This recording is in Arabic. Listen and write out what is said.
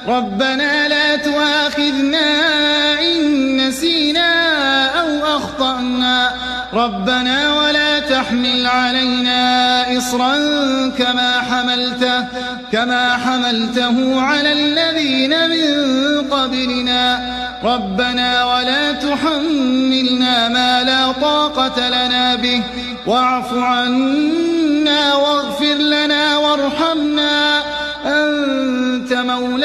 ربنا لا تؤاخذنا إن نسينا أو أخطأنا ربنا ولا تحمل علينا إصرا كما حملته على الذين من قبلنا ربنا ولا تحملنا ما لا طاقة لنا به واعف عنا واغفر لنا وارحمنا أنت مولانا